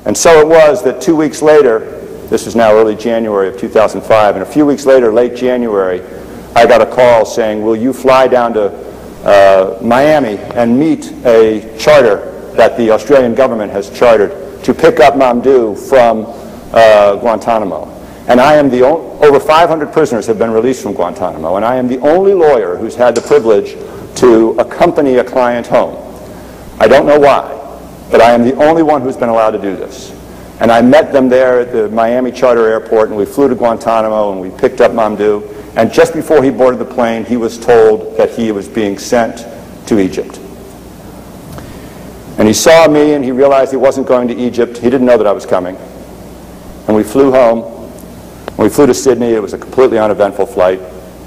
And so it was that 2 weeks later, this is now early January of 2005, and a few weeks later, late January, I got a call saying, will you fly down to Miami and meet a charter that the Australian government has chartered to pick up Mamdouh from Guantanamo. And I am the over 500 prisoners have been released from Guantanamo, and I am the only lawyer who's had the privilege to accompany a client home. I don't know why, but I am the only one who's been allowed to do this. And I met them there at the Miami Charter Airport, and we flew to Guantanamo, and we picked up Mamdouh. And just before he boarded the plane, he was told that he was being sent to Egypt. And he saw me, and he realized he wasn't going to Egypt. He didn't know that I was coming. And we flew home. When we flew to Sydney, it was a completely uneventful flight.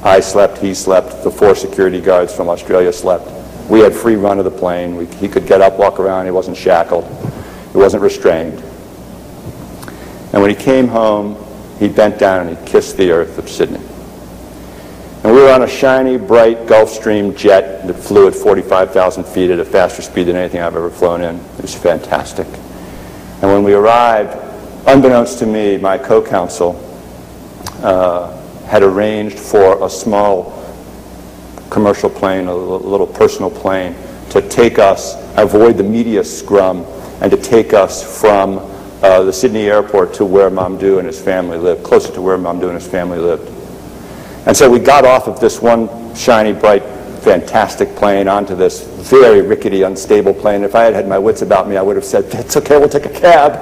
I slept, he slept, the 4 security guards from Australia slept. We had free run of the plane. He could get up, walk around. He wasn't shackled. He wasn't restrained. And when he came home, he bent down and he kissed the earth of Sydney. And we were on a shiny, bright Gulfstream jet that flew at 45,000 feet at a faster speed than anything I've ever flown in. It was fantastic. And when we arrived, unbeknownst to me, my co-counsel had arranged for a small commercial plane, a little personal plane, to take us, avoid the media scrum, and to take us from the Sydney airport to where Mamdouh and his family lived, closer to where Mamdouh and his family lived. And so we got off of this one shiny, bright, fantastic plane onto this very rickety, unstable plane. If I had had my wits about me, I would have said, "It's okay, we'll take a cab."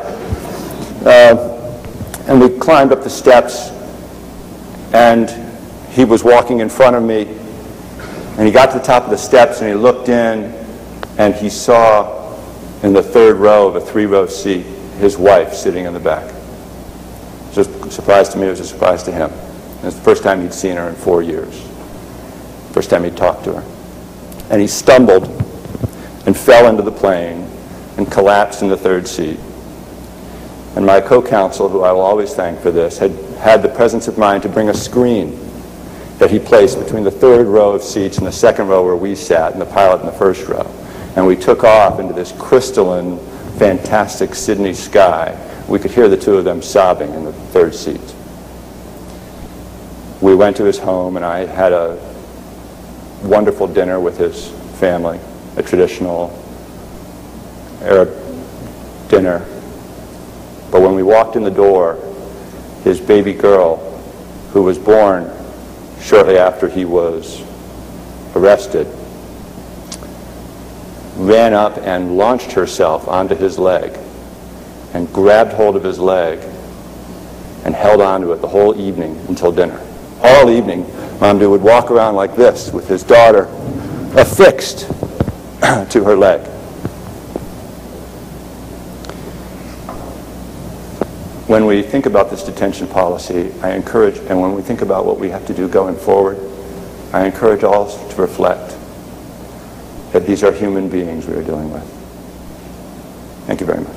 And we climbed up the steps, and he was walking in front of me, and he got to the top of the steps, and he looked in, and he saw in the 3rd row of a 3-row seat his wife sitting in the back. It was a surprise to me. It was a surprise to him. It was the first time he'd seen her in 4 years. First time he'd talked to her. And he stumbled and fell into the plane and collapsed in the 3rd seat. And my co-counsel, who I will always thank for this, had the presence of mind to bring a screen that he placed between the 3rd row of seats and the 2nd row where we sat, and the pilot in the 1st row. And we took off into this crystalline, fantastic Sydney sky. We could hear the 2 of them sobbing in the 3rd seat. We went to his home, and I had a wonderful dinner with his family, a traditional Arab dinner. But when we walked in the door, his baby girl, who was born shortly after he was arrested, ran up and launched herself onto his leg and grabbed hold of his leg and held on to it the whole evening until dinner. All evening, Mamdouh would walk around like this with his daughter affixed to her leg. When we think about this detention policy, I encourage, and when we think about what we have to do going forward, I encourage all to reflect that these are human beings we are dealing with. Thank you very much.